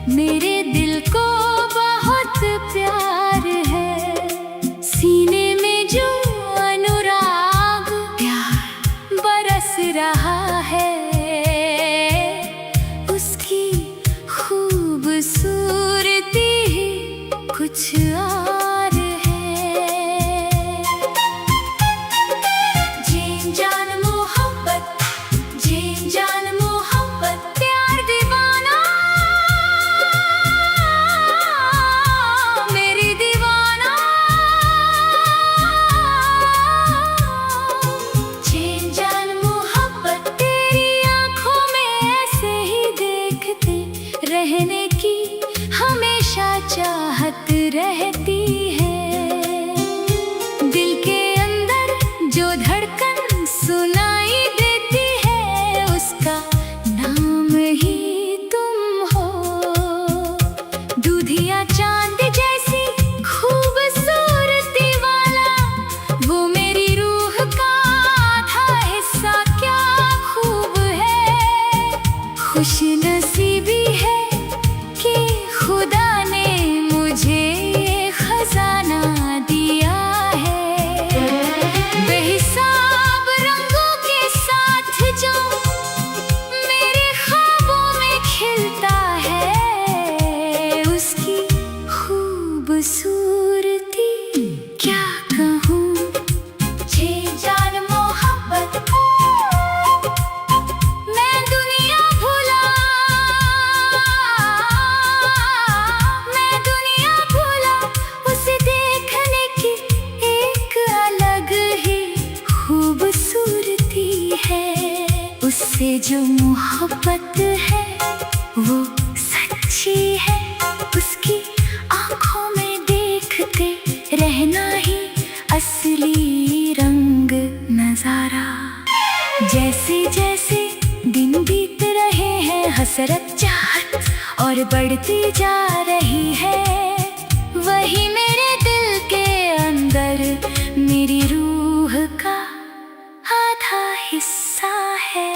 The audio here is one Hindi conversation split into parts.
मेरे दिल को बहुत प्यार है। सीने में जो अनुराग प्यार बरस रहा है, उसकी खूबसूरती ही कुछ और है। जीन जान मोहब्बत, जीन जान मोहब्बत, प्यार दीवाना मेरी दीवाना। जीन जान मोहब्बत, तेरी आंखों में ऐसे ही देखते रहने की हमेशा चाहत रहती है। दिल के अंदर जो धड़कन सुनाई देती है, उसका नाम ही तुम हो। दूधिया चांद जैसी खूबसूरती वाला, वो मेरी रूह का आधा हिस्सा, क्या खूब है। खुश नसीबी है कि खुदा ने मुझे ये खजाना दिया है। बेहिसाब रंगों के साथ जो मेरे ख्वाबों में खिलता है, उसकी खूबसूरती क्या कहूँ। जीन जान मोहब्बत, मैं दुनिया भुला, मैं दुनिया भुला, उसे देखने की एक अलग ही खूबसूरती है। उससे जो मोहब्बत है वो सच्ची है, उसकी आंखों में देखते रहना ही असली रंग नजारा। जैसे जैसे दिन बीत रहे हैं, हसरत चाहत और बढ़ती जा रही है। वही मेरे दिल के अंदर मेरी रूह का आधा हिस्सा है।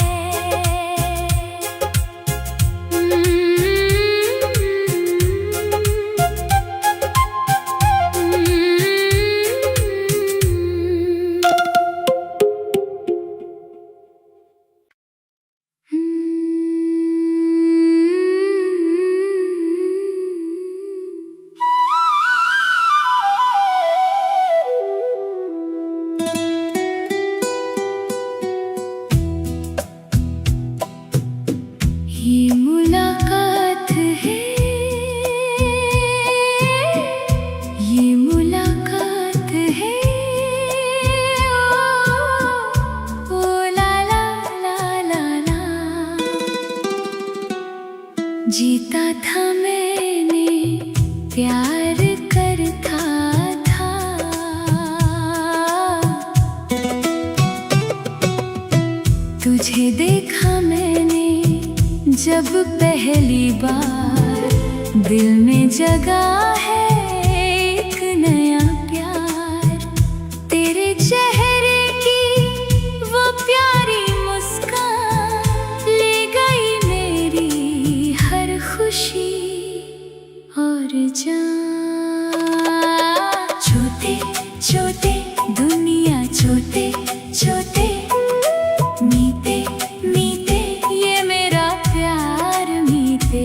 ये मुलाकात है, ये मुलाकात है। ओ ला ला ला ला ला। जीता था मैंने, प्यार करता था। तुझे देखा मैंने जब पहली बार, दिल में जगा है एक नया प्यार। तेरे चेहरे की वो प्यारी मुस्कान ले गई मेरी हर खुशी और जान। छोटे छोटे दुनिया, छोटे छोटे मीते मीते, ये मेरा प्यार मीते।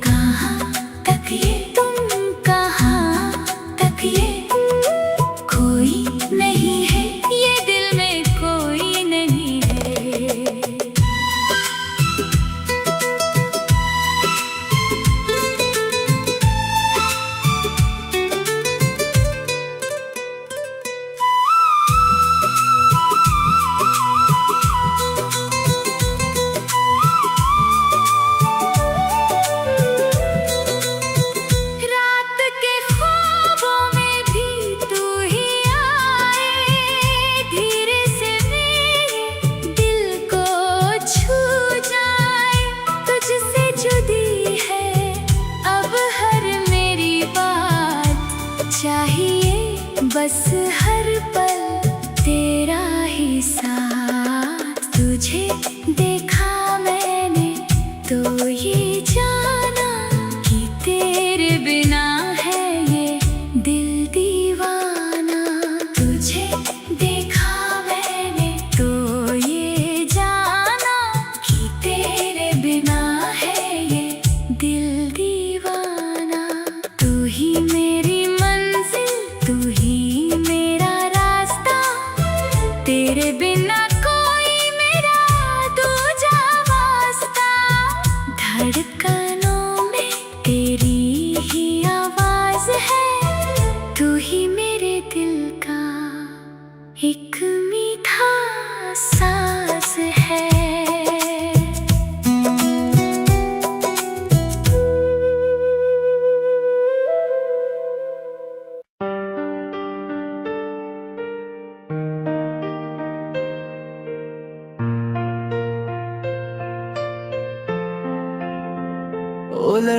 कहाँ तक ये, तुम कहाँ तक ये, कोई नहीं है, ये दिल में कोई नहीं है। बस हर पल तेरा ही साथ। तुझे देखा मैंने तो ये जाना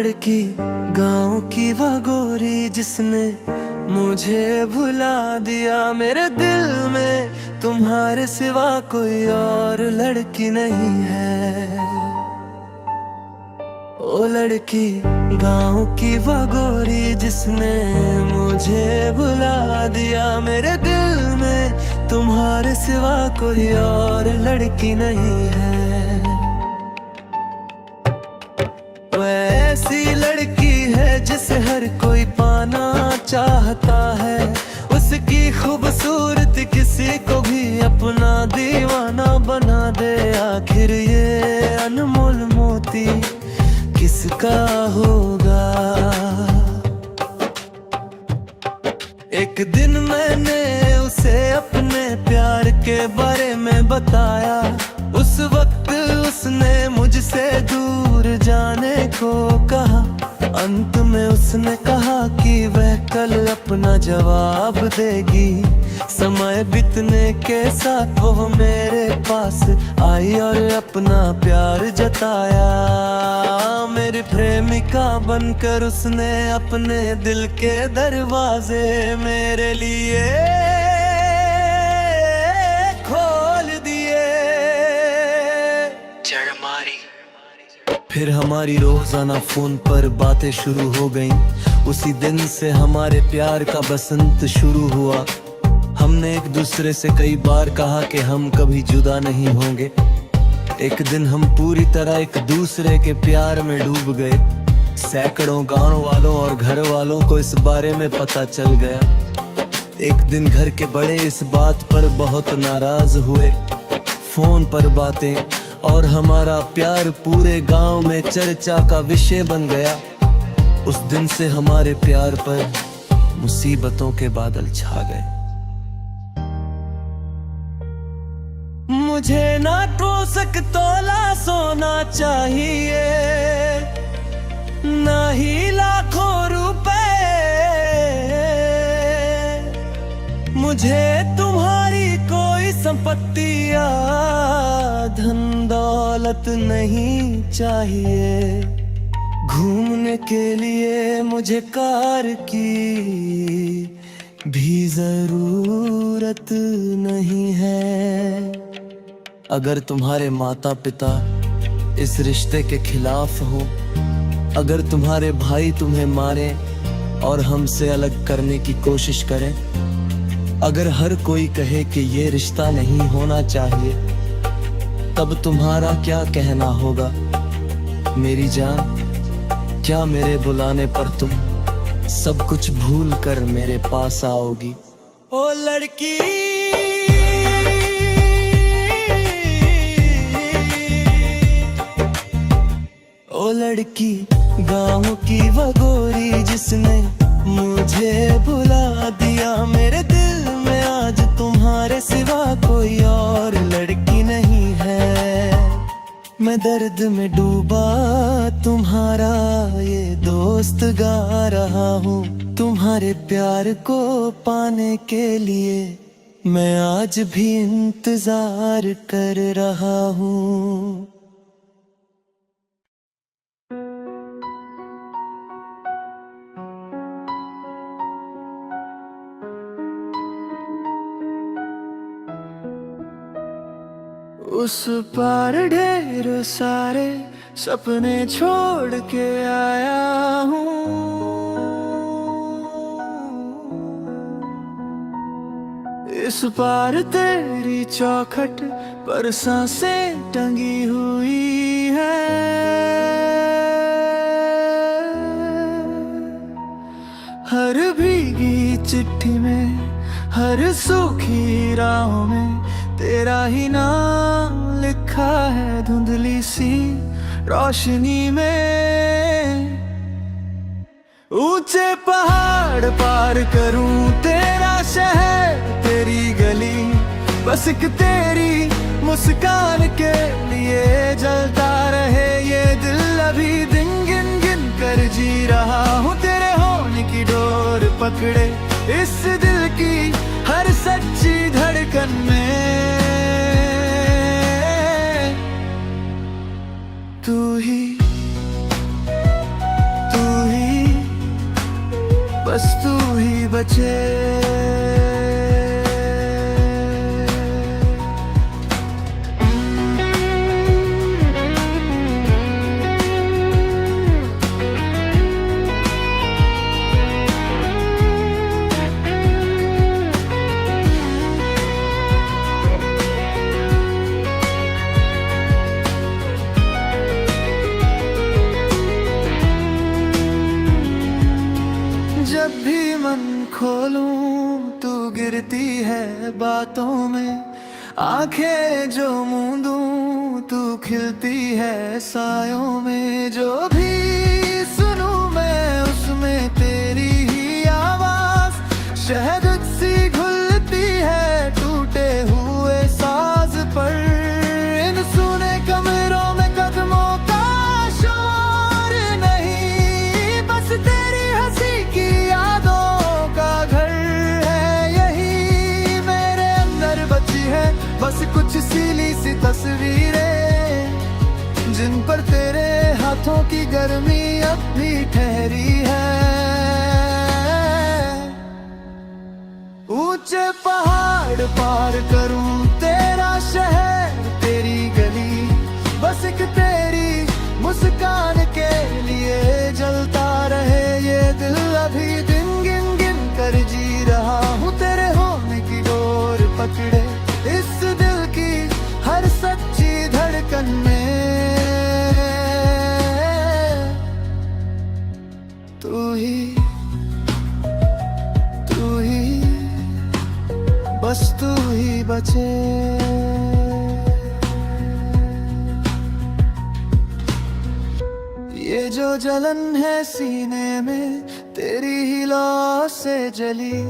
लड़की गांव की वो गोरी जिसने मुझे भुला दिया, मेरे दिल में तुम्हारे सिवा कोई और लड़की नहीं है। ओ लड़की गांव की वो गोरी जिसने मुझे भुला दिया, मेरे दिल में तुम्हारे सिवा कोई और लड़की नहीं है। वह ऐसी लड़की है जिसे हर कोई पाना चाहता है, उसकी खूबसूरती किसी को भी अपना दीवाना बना दे। आखिर ये अनमोल मोती किसका होगा? एक दिन मैंने उसे अपने प्यार के बारे में बताया, उस वक्त उसने मुझसे दूर जाने को कहा। अंत में उसने कहा कि वह कल अपना जवाब देगी। समय बीतने के साथ वो मेरे पास आई और अपना प्यार जताया। मेरी प्रेमिका बनकर उसने अपने दिल के दरवाजे मेरे लिए खोल दिए। फिर हमारी रोजाना फोन पर बातें शुरू हो गईं। उसी दिन से हमारे प्यार का बसंत शुरू हुआ। हमने एक दूसरे से कई बार कहा कि हम कभी जुदा नहीं होंगे। एक दिन हम पूरी तरह एक दूसरे के प्यार में डूब गए। सैकड़ों गांव वालों और घर वालों को इस बारे में पता चल गया। एक दिन घर के बड़े इस बात पर बहुत नाराज हुए। फोन पर बातें और हमारा प्यार पूरे गांव में चर्चा का विषय बन गया। उस दिन से हमारे प्यार पर मुसीबतों के बादल छा गए। मुझे ना टोसक तोला सोना चाहिए, ना ही लाखों रुपए। मुझे तुम्हारी कोई संपत्ति या धन दौलत नहीं चाहिए। घूमने के लिए मुझे कार की भी जरूरत नहीं है। अगर तुम्हारे माता पिता इस रिश्ते के खिलाफ हो, अगर तुम्हारे भाई तुम्हें मारे और हमसे अलग करने की कोशिश करें, अगर हर कोई कहे कि ये रिश्ता नहीं होना चाहिए, तब तुम्हारा क्या कहना होगा? मेरी जान, क्या मेरे बुलाने पर तुम सब कुछ भूल कर मेरे पास आओगी? ओ लड़की, ओ लड़की गाँव की वो गोरी जिसने मुझे भुला दिया, मेरे दिल में आज तुम्हारे सिवा कोई और लड़की नहीं है। मैं दर्द में डूबा तुम्हारा ये दोस्त गा रहा हूँ। तुम्हारे प्यार को पाने के लिए मैं आज भी इंतजार कर रहा हूँ। उस पार ढेर सारे सपने छोड़ के आया हूँ। इस पार तेरी चौखट पर सांसें टंगी हुई है। हर भीगी चिट्ठी में, हर सूखी राहों में तेरा ही नाम लिखा है धुंधली सी रोशनी में। ऊंचे पहाड़ पार करूं तेरा शहर, तेरी गली, बस एक तेरी मुस्कान के लिए जलता रहे ये दिल। अभी दिन गिन गिन कर जी रहा हूँ, तेरे होने की डोर पकड़े इस दिल की हर सच्ची धड़कन में। तू ही बस तू ही बचे। जब भी मन खोलूं तू गिरती है बातों में, आंखें जो मूंदूं तू खिलती है सायों में। जो भी सुनूं मैं उसमें तेरी ही आवाज, शहद सी घुलती है टूटे हुए साज पर। इन सुने कमरों में कदमों का शोर नहीं, बस तेरी हंसी की यादों का घर है यही। मेरे अंदर बची है बस कुछ सीली सी तस्वीरें, जिन पर तेरे हाथों की गर्मी अब भी ठहरी है। ऊंचे पहाड़ पार करूं तेरा शहर तेरी गली, बस एक तेरी मुस्कान के लिए जलता रहे ये दिल। अभी दिन गिन गिन कर जी रहा हूँ तेरे होने की डोर पकड़े, इस दिल की हर सच्ची धड़कन में तू ही बस तू ही बचे। ये जो जलन है सीने में तेरी ही लौ से जली,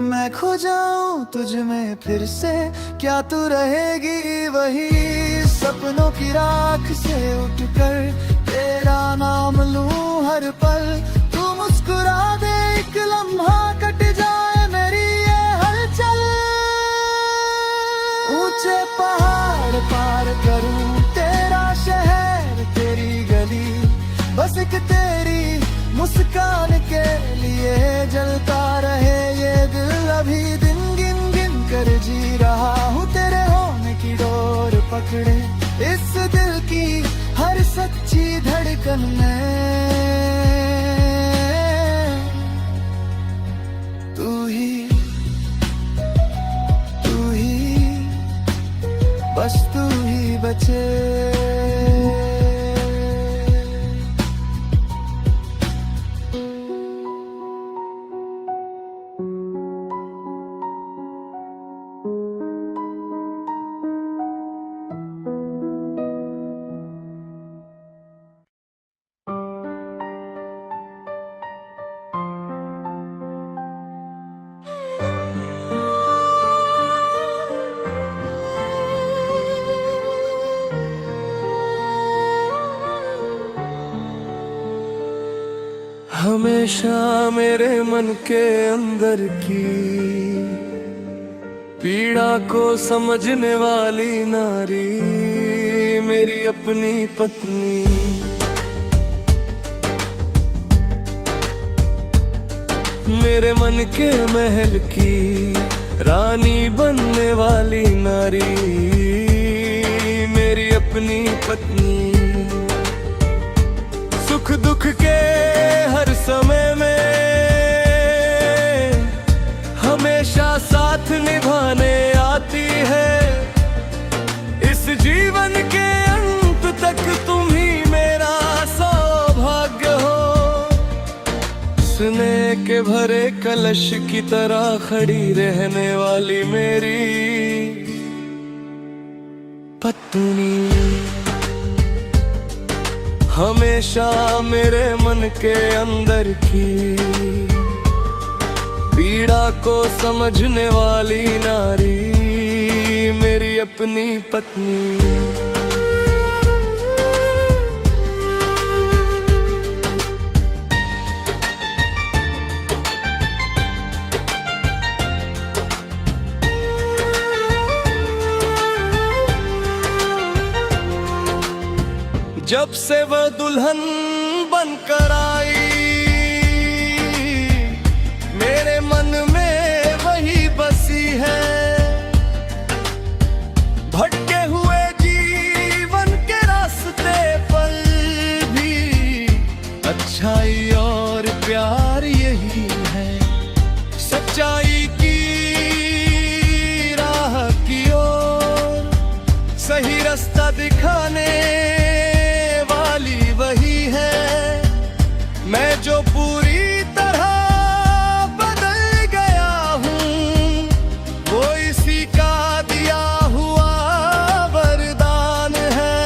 मैं खो जाऊं तुझ में फिर से क्या तू रहेगी वही। सपनों की राख से उठकर तेरा नाम लूं हर पल, तू मुस्कुरा दे एक लम्हा कट जाए मेरी ये हलचल। ऊंचे पहाड़ पार करूं तेरा शहर तेरी गली, बस एक तेरी मुस्कान के लिए जलता रहे ये दिल। अभी दिन गिन गिन कर जी रहा हूँ तेरे होने की डोर पकड़े, इस दिल की हर सच्ची धड़कन में तू ही बस तू ही बचे। हमेशा मेरे मन के अंदर की पीड़ा को समझने वाली नारी मेरी अपनी पत्नी। मेरे मन के महल की रानी बनने वाली नारी मेरी अपनी पत्नी। सुख दुख के हर समय में हमेशा साथ निभाने आती है। इस जीवन के अंत तक तुम ही मेरा सौभाग्य हो। स्नेह के भरे कलश की तरह खड़ी रहने वाली मेरी पत्नी। हमेशा मेरे मन के अंदर की पीड़ा को समझने वाली नारी मेरी अपनी पत्नी। जब से वह दुल्हन बनकर आई और प्यार यही है, सच्चाई की राह की ओर सही रास्ता दिखाने वाली वही है। मैं जो पूरी तरह बदल गया हूँ, वो इसी का दिया हुआ वरदान है।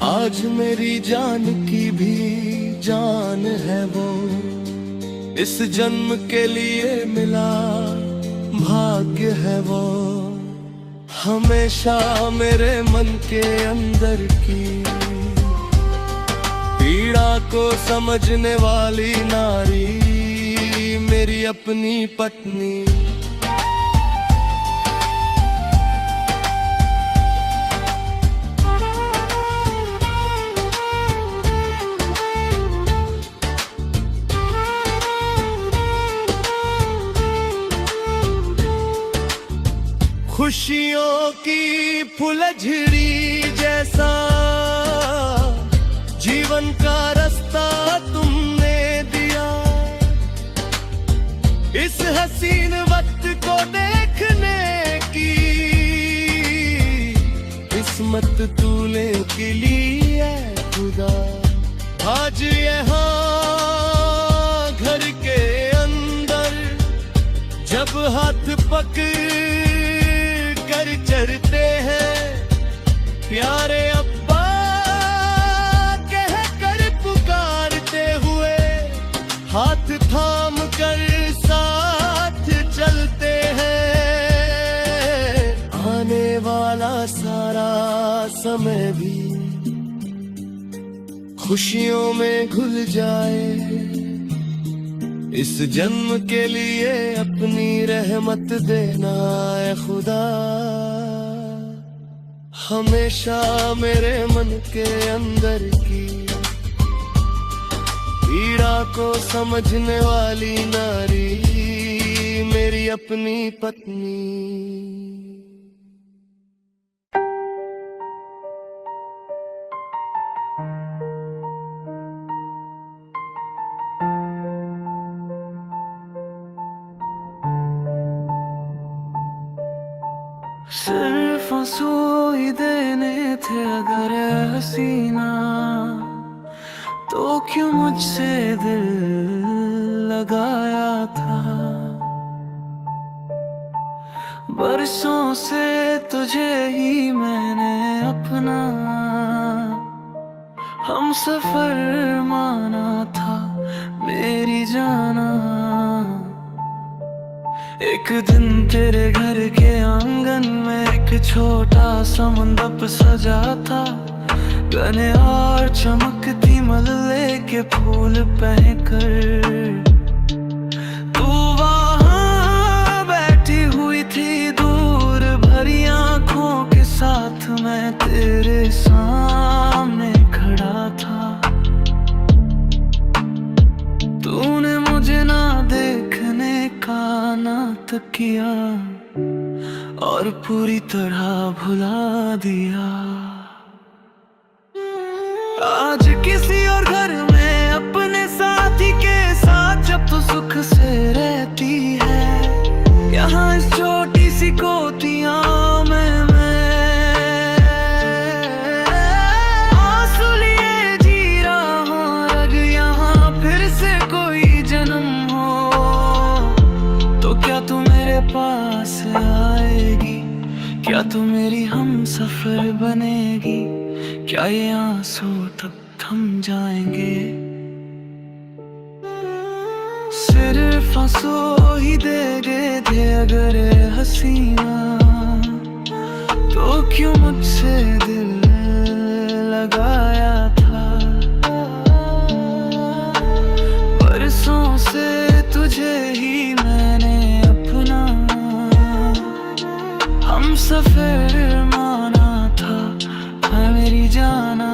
आज मेरी जान की भी जान है वो, इस जन्म के लिए मिला भाग्य है वो। हमेशा मेरे मन के अंदर की पीड़ा को समझने वाली नारी मेरी अपनी पत्नी। खुशियों की फुलझड़ी जैसा जीवन का रास्ता तुमने दिया, इस हसीन वक्त को देखने की किस्मत तूने की ली है खुदा। आज यहाँ घर के अंदर जब हाथ पकड़ कर चलते हैं, प्यारे अब्बा कह कर पुकारते हुए हाथ थाम कर साथ चलते हैं। आने वाला सारा समय भी खुशियों में घुल जाए, इस जन्म के लिए अपनी रहमत देना है खुदा। हमेशा मेरे मन के अंदर की पीड़ा को समझने वाली नारी मेरी अपनी पत्नी। सिर्फ आंसू ही देने थे अगर हसीना, तो क्यों मुझसे दिल लगाया था। बरसों से तुझे ही मैंने अपना हम सफर माना था मेरी जाना। एक दिन तेरे घर के आंगन में एक छोटा सा मंडप सजा था, गने और चमकती मल्ले के फूल पहनकर तू वहाँ बैठी हुई थी दूर भरी आंखों के साथ। मैं तेरे सामने खड़ा था, तूने मुझे ना देखने का नाटक किया और पूरी तरह भुला दिया। आज किसी और घर में अपने साथी के साथ जब तू सुख से रहती है, यहाँ इस छोटी सी कोठरियाँ में आंसू लिए जी रहा हूँ। रग यहाँ फिर से कोई जन्म हो तो क्या तू मेरे पास आएगी, क्या तू मेरी हम सफर बनेगी, क्या ये आंसू तब थम जाएंगे। सिर्फ आंसू ही दे गए थे अगर हसीना, तो क्यों मुझसे दिल लगाया था। बरसों से तुझे ही मैंने अपना हम सफर माना था मेरी जाना।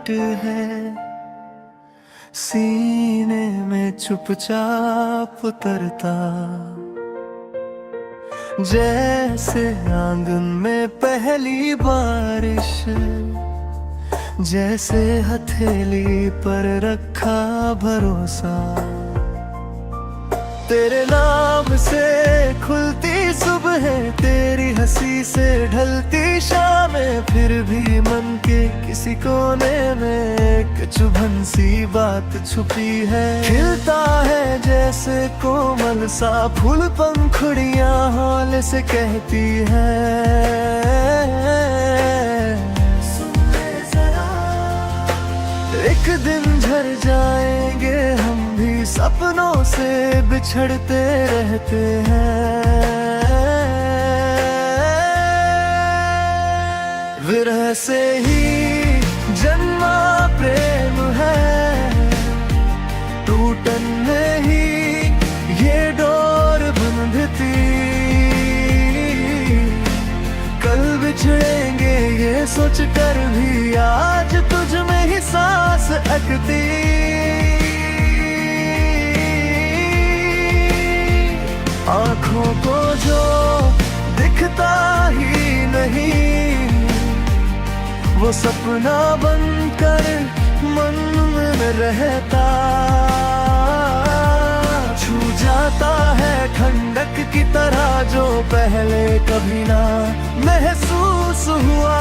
आहट है, सीने में चुपचाप उतरता, जैसे आंगन में पहली बारिश, जैसे हथेली पर रखा भरोसा। तेरे नाम से खुलती सुबह, तेरी हंसी से ढलती शामें, फिर भी मन के किसी कोने में एक चुभन सी बात छुपी है। खिलता है जैसे कोमल सा फूल, पंखुड़ियां हौले से कहती है, सुन ले जरा, एक दिन झड़ जाएंगे हम भी, सपनों से बिछड़ते रहते हैं। विरह से ही जन्मा प्रेम है, टूटन में ही ये डोर बंधती, कल बिछड़ेंगे ये सोच कर भी आज तुझ में ही सांस अटकती। आँखों को जो दिखता ही नहीं, वो सपना बनकर मन में रहता, छू जाता है ठंडक की तरह जो पहले कभी ना महसूस हुआ।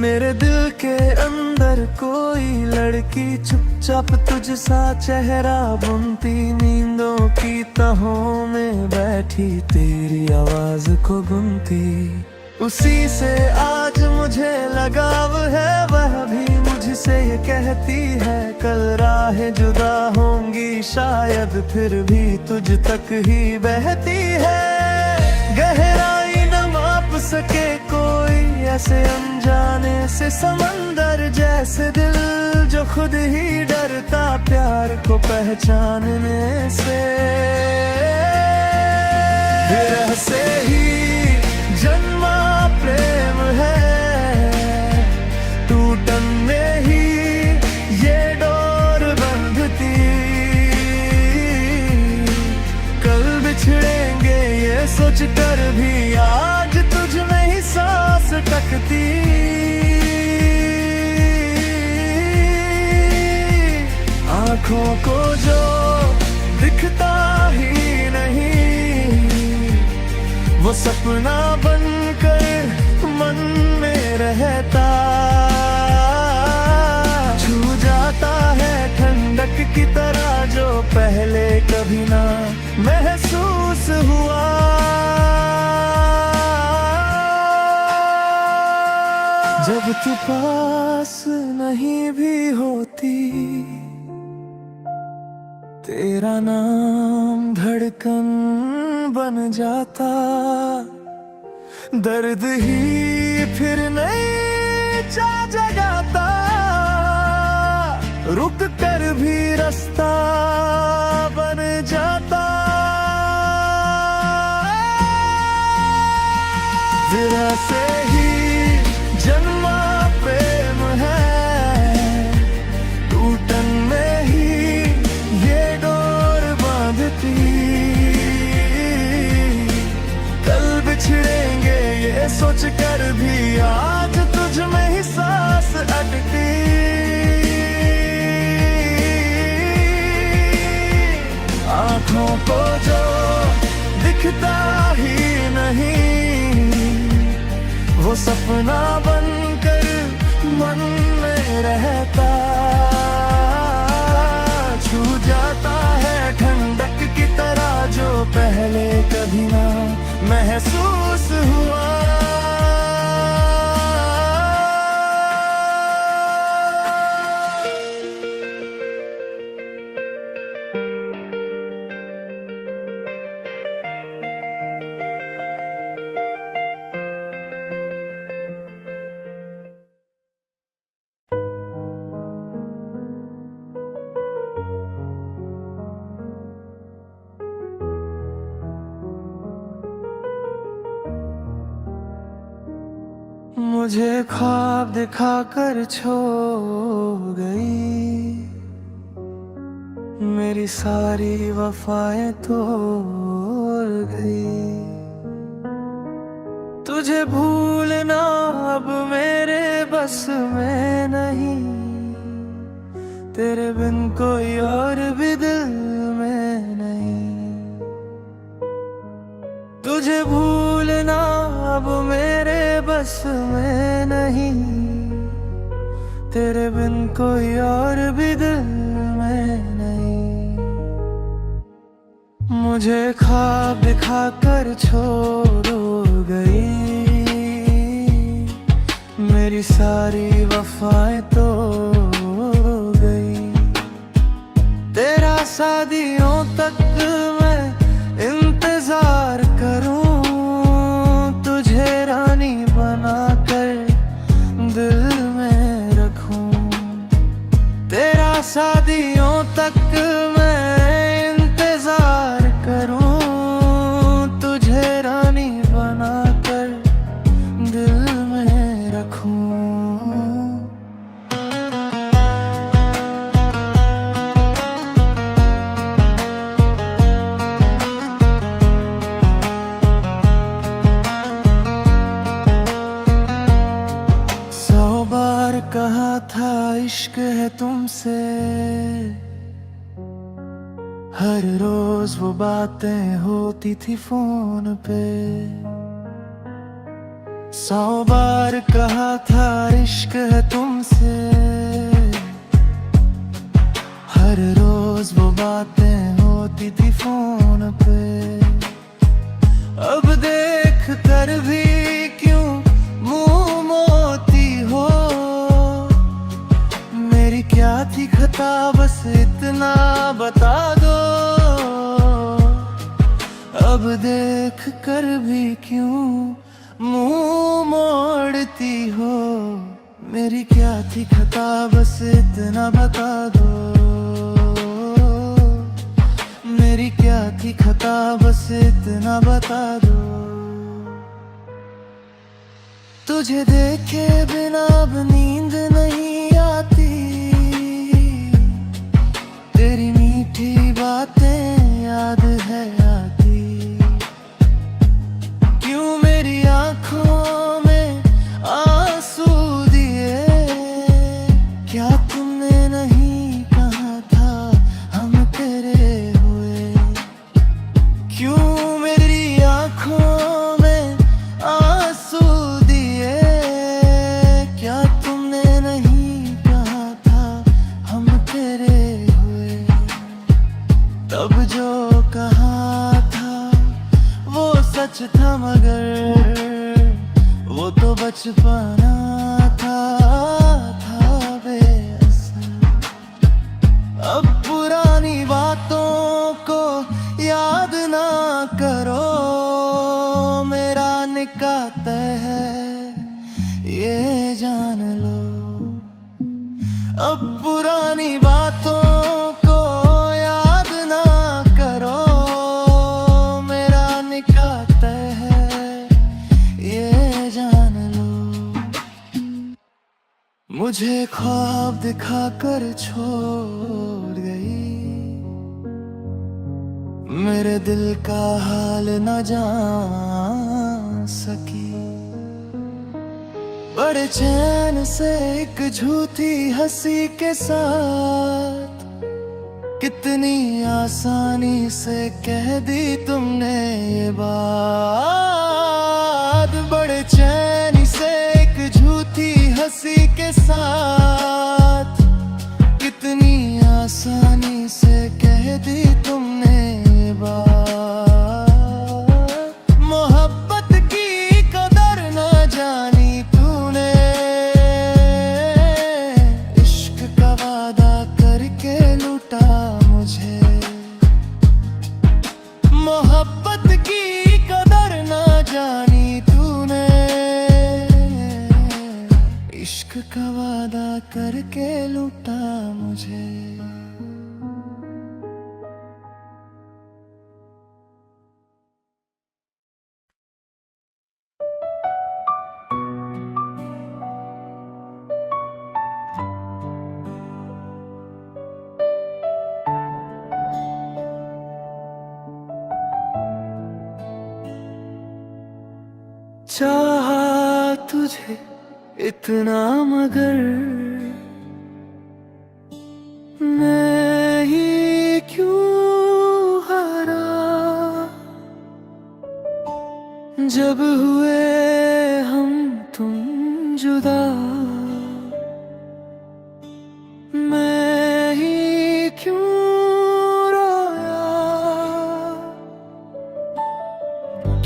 मेरे दिल के अंदर कोई लड़की चुपचाप तुझ सा चेहरा बुनती, नींदों की तहों में बैठी तेरी आवाज को गुनती। उसी से आज मुझे लगाव है, वह भी मुझसे ये कहती है, कल राहें जुदा होंगी शायद फिर भी तुझ तक ही बहती है। गहराई न माप सके कोई ऐसे अनजाने से समंदर, जैसे दिल जो खुद ही डरता प्यार को पहचानने से। विरह से ही जन्मा प्रेम है, टूटन में ही ये डोर बंधती, कल बिछड़ेंगे ये सोच कर भी आज तुझ में ही सांस टकती। आँखों को जो दिखता ही नहीं, वो सपना बनकर मन में रहता, छू जाता है ठंडक की तरह जो पहले कभी ना महसूस हुआ। जब तू पास नहीं भी होती, तेरा नाम धड़कन बन जाता, दर्द ही फिर नहीं चा जगाता, रुक कर भी रास्ता बन जाता। विरह से ही जन्मा प्रेम है, टूटन में ही ये डोर बांधती, कल बिछड़ेंगे ये सोच कर भी आज तुझ में ही सांस अटकती। आँखों को जो दिखता ही नहीं, वो सपना बनकर मन में रहता, छू जाता है ठंडक की तरह जो पहले कभी ना महसूस हुआ। मुझे ख्वाब दिखा कर छोड़ गई, मेरी सारी वफाएं तोड़ गई। तुझे भूलना अब मेरे बस में नहीं, तेरे बिन कोई और भी दिल में नहीं। तुझे भूलना अब मेरे बस में नहीं, तेरे बिन कोई और भी दिल में नहीं। मुझे ख्वाब दिखा कर छोड़ गई, मेरी सारी वफाएं तो गई। तेरा शादियों तक मैं इंतजार करूं, तुझे रानी बना कर दिल में रखूं। तेरा शादियों तक मैं इंतजार करूं, तुझे रानी बना कर दिल में रखूं। कहा था इश्क है तुमसे, हर रोज वो बातें होती थी फोन पे। 100 बार कहा था इश्क है तुमसे, हर रोज वो बातें होती थी फोन पे। अब देख कर भी क्यों मुंह मोती हो, मेरी क्या थी खता बस इतना बता दो। अब देख कर भी क्यों मुंह मोड़ती हो, मेरी क्या थी खता बस इतना बता दो। मेरी क्या थी खता बस इतना बता दो। तुझे देखे बिना अब नींद नहीं आती, तेरी मीठी बातें याद है आती। क्यों मेरी आंखों में आंसू दिए, क्या तुमने नहीं कहा था हम तेरे हुए। क्यों मेरी आंखों में आंसू दिए, क्या तुमने नहीं कहा था हम तेरे हुए। तब जो कहा था वो सच था, मगर वो तो बचपना था बेअसर। अब पुरानी बातों को याद ना करो, मेरा निकाह तय है ये जान लो। अब पुरानी बातों को याद ना करो, मेरा निकाह तय है ये जान लो। मुझे ख्वाब दिखा कर छोड़ गई, मेरे दिल का हाल न जान सकी। बड़े चैन से एक झूठी हंसी के साथ, कितनी आसानी से कह दी तुमने ये बात। बड़े चैन से एक झूठी हंसी के साथ, कितनी आसानी से कह दी तुमने ये बात। मोहब्बत की कदर न जानी तूने, इश्क का वादा करके लूटा मुझे। मोहब्बत की कदर न जानी तूने, इश्क का वादा करके लूटा मुझे। चाहा तुझे इतना मगर मैं ही क्यों हारा। जब हुए हम तुम जुदा मैं ही क्यों रोया।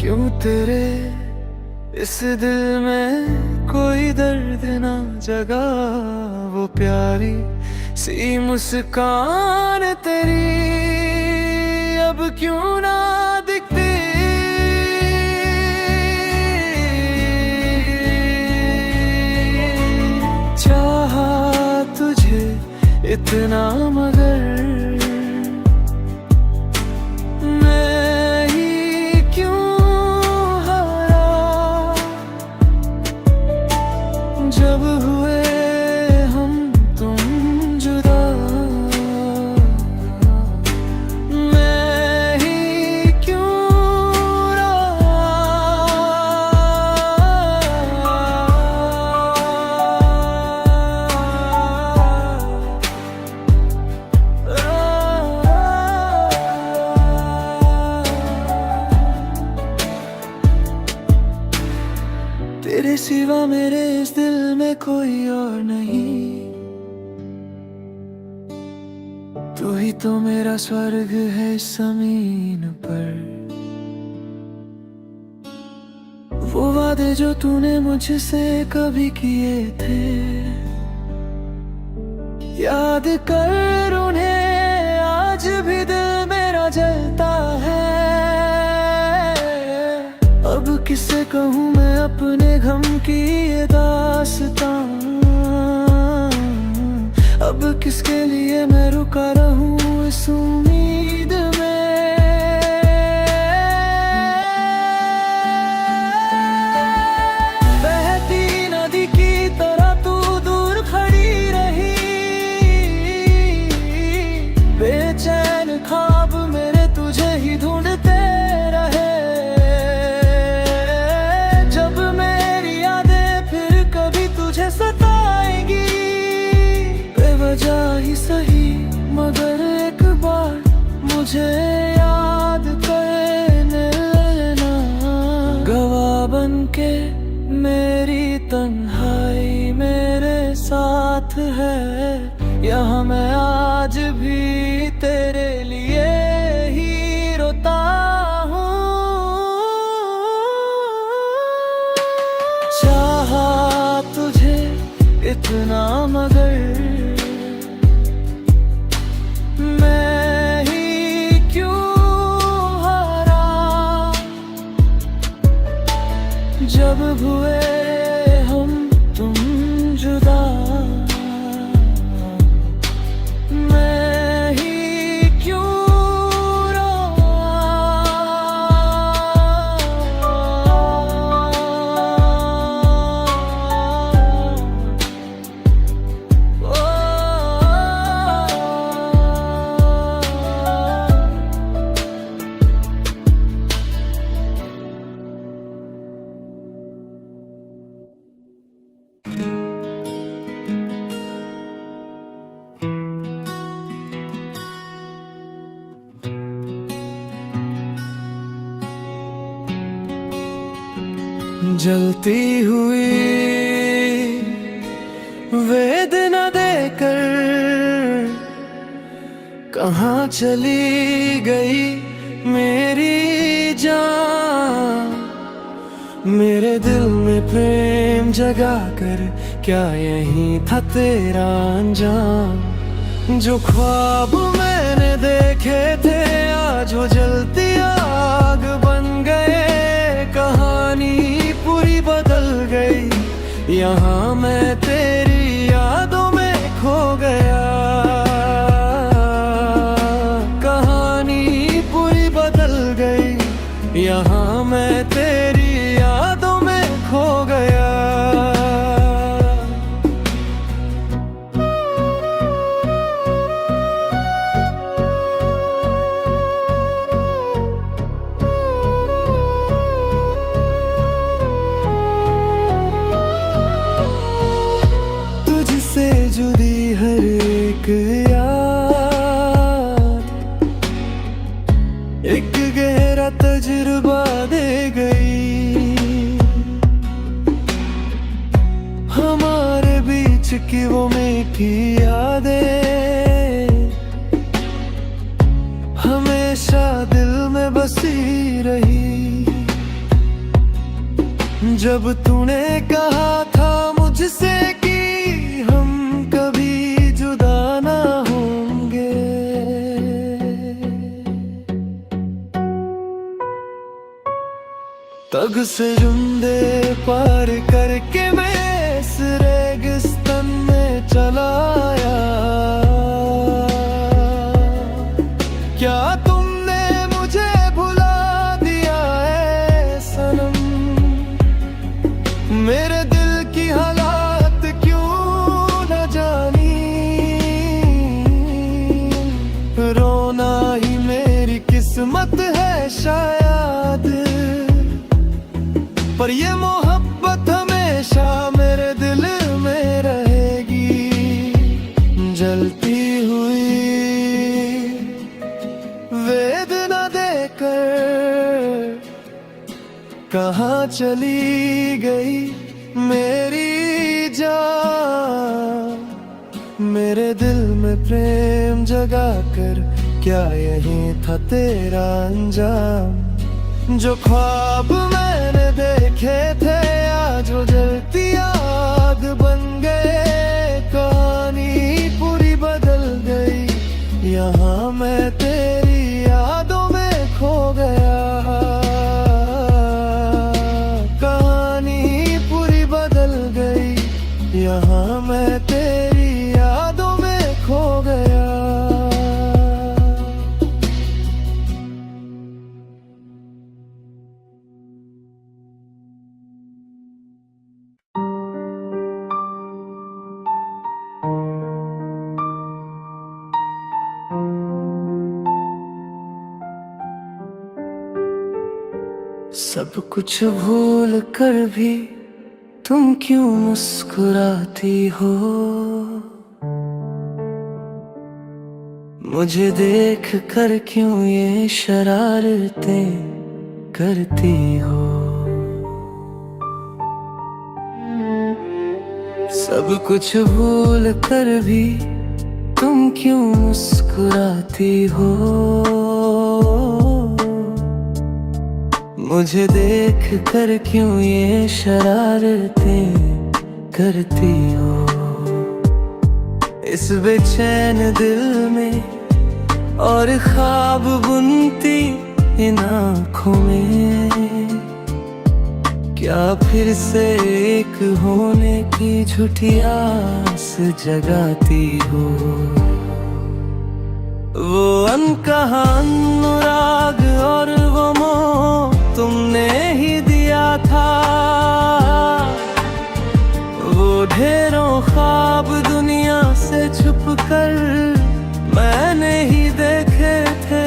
क्यों तेरे इस दिल में कोई दर्द ना जगा। वो प्यारी सी मुस्कान तेरी अब क्यों ना दिखती। चाहा तुझे इतना मगर मैं ही क्यों हारा। जब हुए हम तुम जुदा मैं ही क्यों तेरे सिवा मेरे इस दिल में कोई और नहीं। तू ही तो मेरा स्वर्ग है इस जमीन पर। वो वादे जो तूने मुझसे कभी किए थे याद कर उन्हें आज भी दिल मेरा जलता है। अब किसे कहूँ मैं अपने गम की ये दास्तां। अब किसके लिए मैं रुका रहूं इस उम्मीद में। बहती नदी की तरह तू दूर खड़ी रही। बेचैन ख्वाब मेरे तुझे ही ढूंढते रहे। जब मेरी यादें फिर कभी तुझे सताएंगी बेवजह ही सही मगर एक बार मुझे याद करने लेना। गवाह बनके मेरी तन्हाई मेरे साथ है। यहाँ मैं आज भी तेरे लिए ही रोता हूँ। चाहा तुझे इतना मगर मैं ही क्यों हारा। जब हुए हम तुम जुदा मैं ही क्यों जलती हुई वेदना देकर कहाँ चली गई मेरी जान। मेरे दिल में प्रेम जगा कर क्या यही था तेरा अंजाम। जो ख्वाब मैंने देखे थे आज वो जलती आग बन गए। कहानी पूरी बदल गई यहाँ मैं तेरी यादों में खो गया। कहानी पूरी बदल गई यहाँ मैं तेरी यादों में खो गया। एक याद, एक गहरा तजुर्बा दे गई हमारे बीच की वो मीठी यादें, हमेशा दिल में बसी रही। जब तूने कहा था मुझसे कि हम कभी जुदा ना होंगे, तग से जुंदे पार करके मैं इस रेगिस्तान में चला आया। क्या तुमने मुझे भुला दिया है सनम? मेरे दिल की हालात क्यों न जानी? रोना ही मेरी किस्मत है शायद, पर ये मोहब्बत हमेशा मेरे दिल में रहेगी, जलती हुई वेदना देकर कहाँ चली गई मेरी जान? मेरे दिल में प्रेम जगाकर क्या यही था तेरा अंजाम? जो ख्वाब मैंने देखे थे आज वो जलती आग बन गए, कहानी पूरी बदल गई, यहाँ मैं तेरी यादों में खो गया। कहानी पूरी बदल गई, यहाँ मैं तेरी यादों में खो गया। सब कुछ भूल कर भी तुम क्यों मुस्कुराती हो? मुझे देख कर क्यों ये शरारतें करती हो? सब कुछ भूल कर भी तुम क्यों मुस्कुराती हो? मुझे देख कर क्यों ये शरारतें करती हो? इस बेचैन दिल में और ख्वाब बुनती इन आँखों में क्या फिर से एक होने की झूठी आस जगाती हो? वो अनकहा अनुराग और वो मोह तुमने ही दिया था, वो ढेरों ख्वाब दुनिया से छुप कर मैंने ही देखे थे।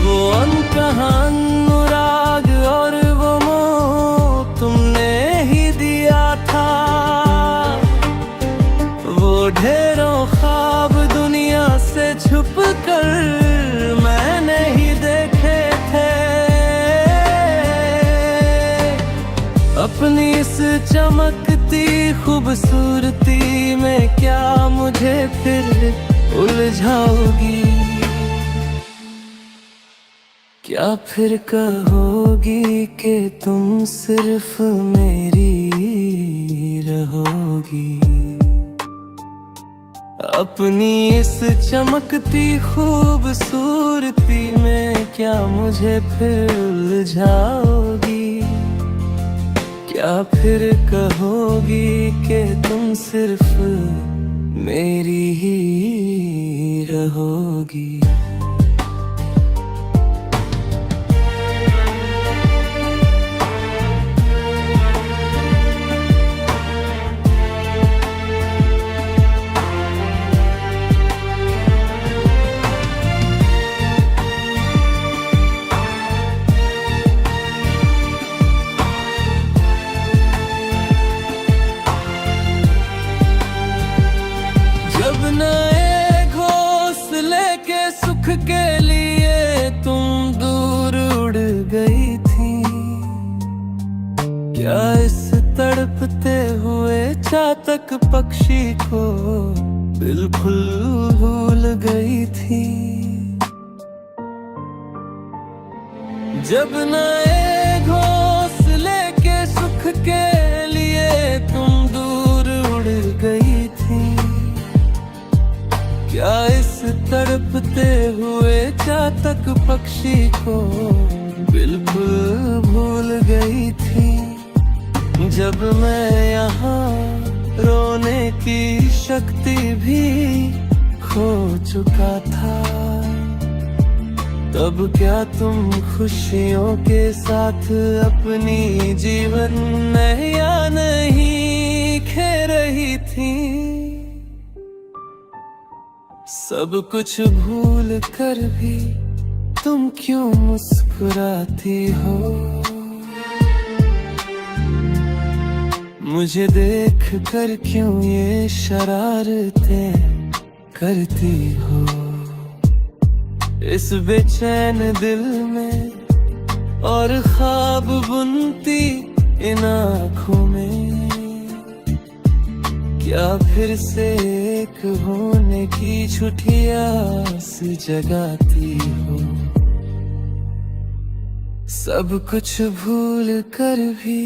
वो अनकहा अनुराग और वो मोह तुमने ही दिया था, वो ढेरों ख्वाब दुनिया से छुप कर मैंने ही देखे थे। अपनी इस चमकती खूबसूरती में क्या मुझे फिर उलझाओगी? क्या फिर कहोगी कि तुम सिर्फ मेरी रहोगी? अपनी इस चमकती खूबसूरती में क्या मुझे फिर उलझाओगी? क्या फिर कहोगी कि तुम सिर्फ मेरी ही रहोगी? गई थी। क्या इस तड़पते हुए चातक पक्षी को बिल्कुल भूल गई थी। जब नए घोंसले के सुख के लिए तुम दूर उड़ गई थी। क्या इस तड़पते हुए चातक पक्षी को बिल्कुल भूल गई थी। जब मैं यहाँ रोने की शक्ति भी खो चुका था, तब क्या तुम खुशियों के साथ अपनी जीवन नैया नहीं खे रही थी। सब कुछ भूल कर भी तुम क्यों मुस्कुराती हो? मुझे देख कर क्यों ये शरारतें करती हो? इस बेचैन दिल में और ख्वाब बुनती इन आँखों में क्या फिर से एक होने की झूठी आस जगाती हो? सब कुछ भूल कर भी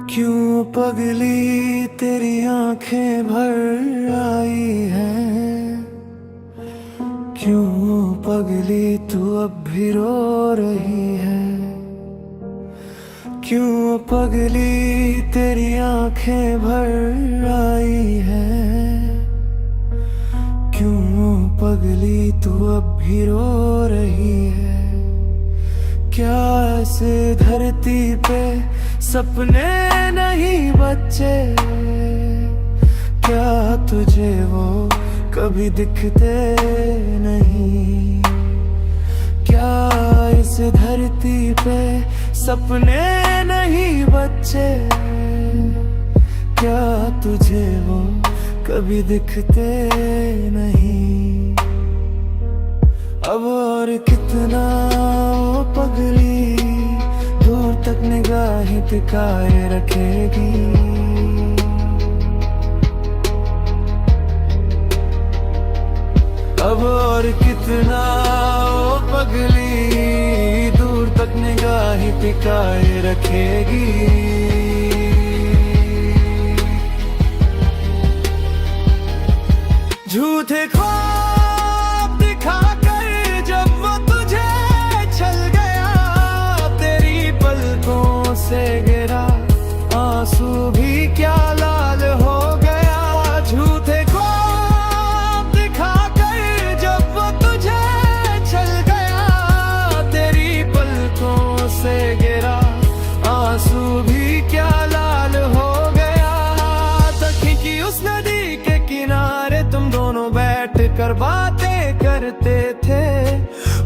क्यों पगली तेरी आंखें भर आई हैं? क्यों पगली तू अब भी रो रही है? क्यों पगली तेरी आंखें भर आई हैं? क्यों पगली तू अब भी रो रही है? क्या ऐसे धरती पे सपने नहीं बच्चे? क्या तुझे वो कभी दिखते नहीं? क्या इस धरती पे सपने नहीं बच्चे? क्या तुझे वो कभी दिखते नहीं? अब और कितना वो पगली दूर तक निगाहें टिकाए रखेगी? अब और कितना वो पगली दूर तक निगाहें टिकाए रखेगी? झूठे ख्वाब दिखाकर जब वो तुझे छल गया, तेरी पलकों से गिरा आंसू भी क्या लाल हो गया। झूठे ख्वाब दिखाकर जब वो तुझे छल गया, तेरी पलकों से गिरा आंसू भी क्या लाल हो गया। सखी की उस नदी के किनारे तुम दोनों बैठ कर बातें करते थे।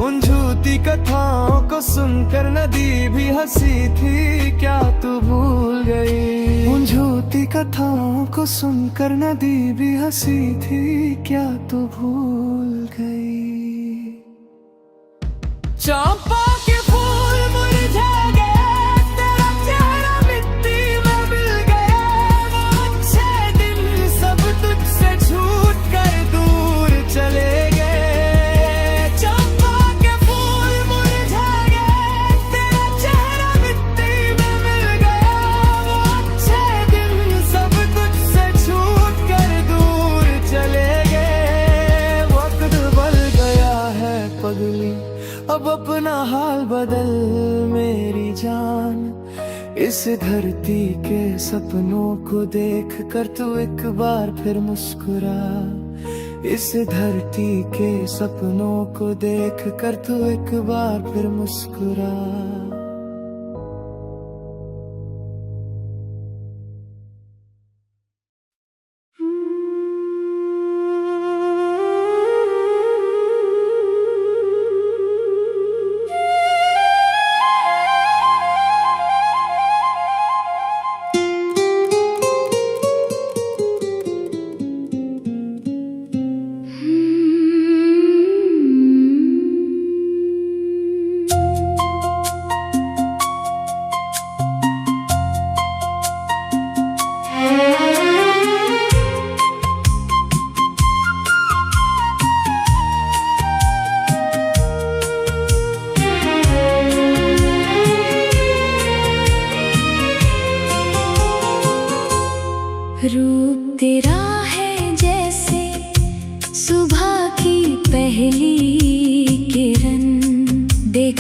उन झूठी कथाओं को सुनकर नदी भी हंसी थी, क्या तू भूल गई? उन झूठी कथाओं को सुनकर नदी भी हंसी थी, क्या तू भूल गई? चंपा के फूल मुरझा गए, तेरा चेहरा मिट्टी में मिल गया। वो अच्छे दिन सब तुझसे छूट कर दूर चले गए। चंपा के फूल मुरझा गए, तेरा चेहरा मिट्टी में मिल गया। वो अच्छे दिन सब तुझसे छूट कर दूर चले गए। वक्त बदल गया है पगली, अब अपना हाल बदल मेरी जान। इस धरती के सपनों को देख कर तू एक बार फिर मुस्कुरा। इस धरती के सपनों को देख कर तू एक बार फिर मुस्कुरा।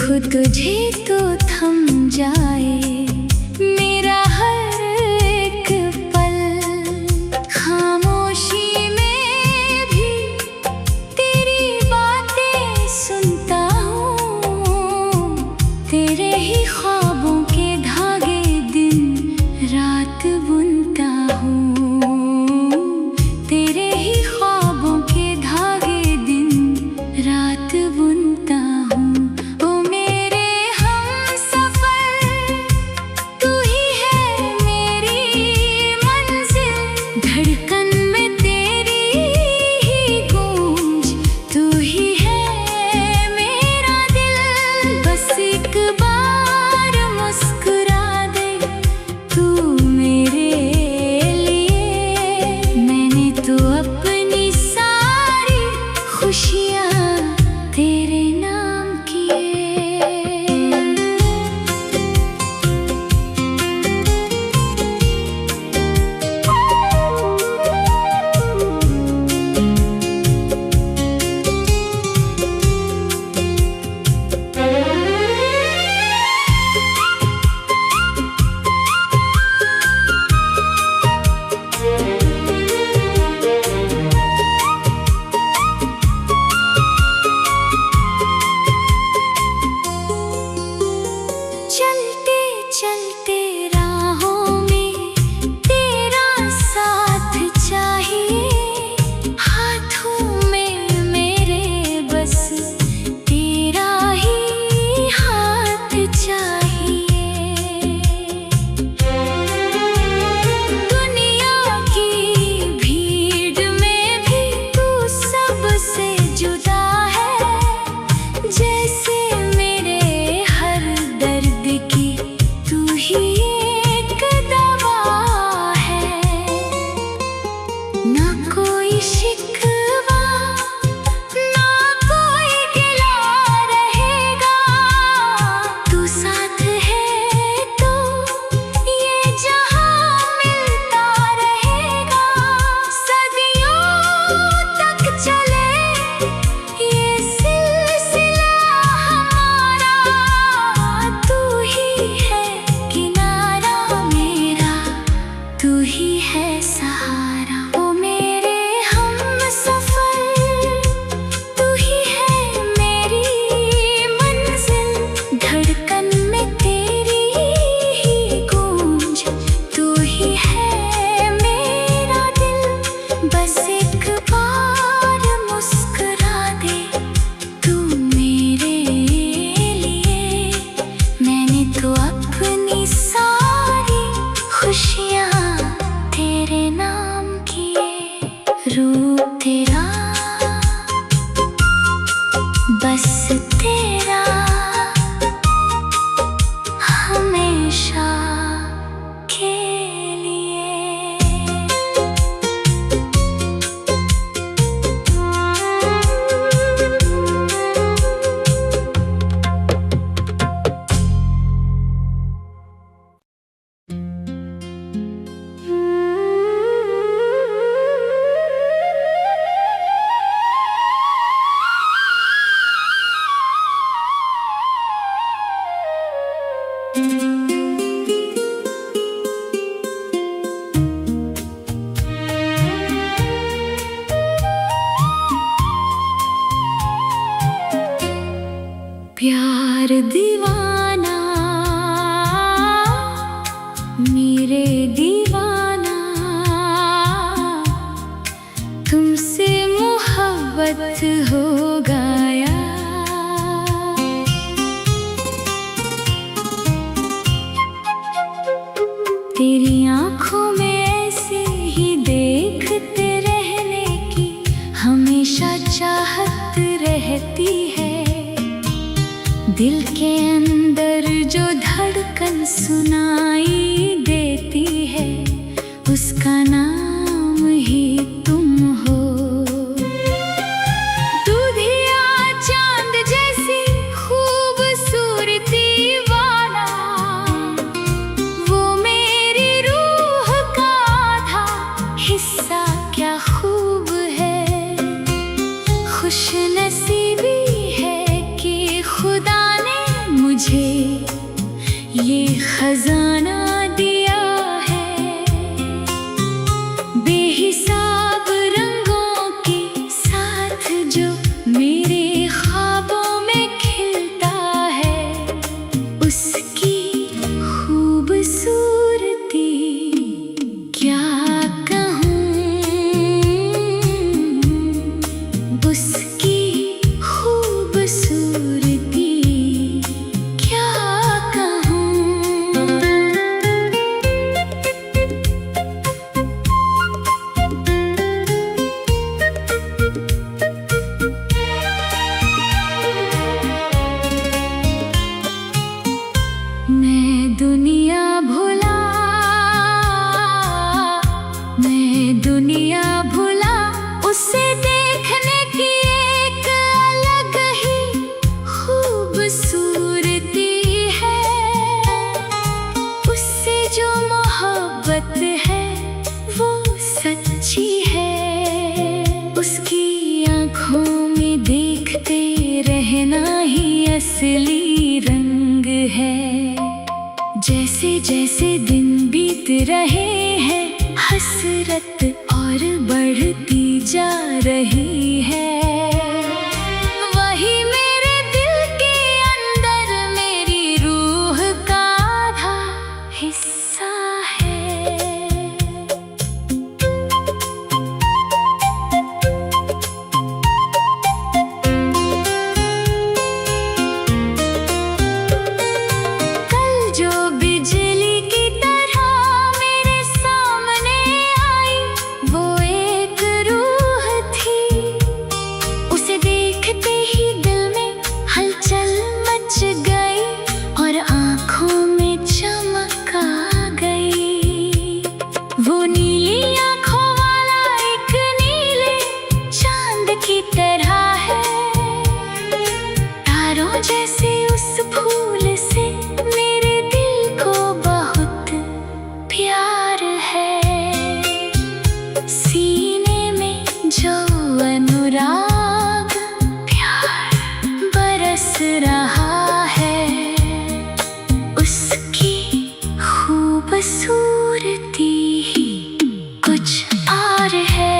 देखूं तुझे तो थम जाए मेरा हर एक पल। खामोशी में भी तेरी बातें सुनता हूँ, तेरे ही ख्वाबों के धागे दिन रात बुनता हूँ, तेरे ही ख्वाबों के धागे दिन रात बुनता हूँ। ओ मेरे हमसफर, तू ही है मेरी मंजिल, धड़कन में तेरी ही गूंज, तू ही है मेरा दिल। बस एक बार मुस्कुरा दे तू मेरे लिए, मैंने तो अपनी सारी खुशियाँ तेरे नाम किए। चलते चलते राहों में तेरा साथ चाहिए, हाथों में मेरे बस तेरा ही हाथ चाहिए। दुनिया की भीड़ में भी तू सबसे जुदा है, जैसे मेरे हर दर्द की तू ही एक दवा है। ना कोई शिकवा ना कोई गिला रहेगा, तू साथ है तो ये जहां मिलता रहेगा। सदियों तक चले ये सिलसिला हमारा, तू ही है किनारा मेरा, तू ही है सहारा। ओ मेरे हमसफर, तू ही है मेरी मंजिल, धड़कन में तेरी ही गूंज, तू ही है मेरा दिल। बस एक बार मुस्कुरा दे तू मेरे लिए, मैंने तो अपनी सारी खुशियाँ तेरे नाम किए। रूप तेरा, बस तेरा, हमेशा के लिए। प्यार दीवाना मेरे दीवाना, तुमसे मोहब्बत हो गया। तेरी आँखों में ऐसे ही देखते रहने की हमेशा चाहत रहती है। दिल के अंदर जो धड़कन सुनाई देती है, उसका नाम ही तुम हो। दूधिया चांद जैसी खूबसूरती वाला, वो मेरी रूह का आधा हिस्सा क्या खूब है। खुश नसीबी है कि खुदा ने मुझे ये खजाना दिया है, बेहिसाब रंगों के साथ जो मेरे ख्वाबों में खिलता है, उसकी खूबसूरती क्या कहूँ, उसकी खूबसूरती क्या कहूँ। मैं दुनिया भुला, मैं दुनिया भुला, उसे देखने की एक अलग ही खूबसूरती है, उससे जो मोहब्बत है वो सच्ची है, उसकी आँखों में देखते रहना ही असली रंग है। जैसे जैसे दिन बीत रहे हैं, हसरत और बढ़ती जा रही है, वही मेरे दिल के अंदर मेरी रूह का आधा हिस्सा है। कल जो बिजली की तरह मेरे सामने आई, वो एक रूह थी, उसे देखते ही दिल में हलचल मच गई और आँखों में चमक आ गई। वो नीली आँखों वाला एक नीले चांद की तरह है, तारों जैसे उस फूल से मेरे दिल को बहुत प्यार है, सीने में जो अनुराग प्यार बरस रहा है, उसकी खूबसूरती ही कुछ और है।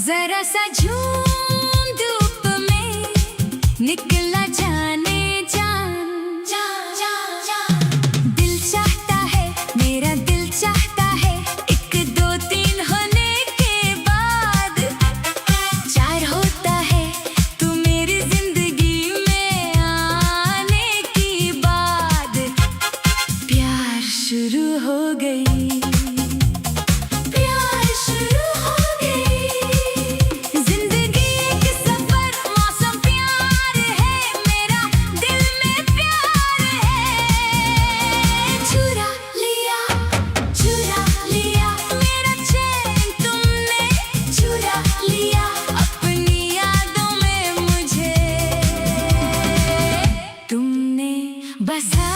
जरा सा झूम धूप में निकला जाने जान, दिल चाहता है, मेरा दिल चाहता है, एक दो तीन होने के बाद चार होता है, तू मेरी जिंदगी में आने की बाद प्यार शुरू हो गई, प्यार शुरू हो गई, जिंदगी एक सफर, मौसम प्यार है, मेरा दिल में प्यार है। चुरा लिया मेरा चैन तुमने, चुरा लिया अपनी यादों में मुझे, तुमने बसा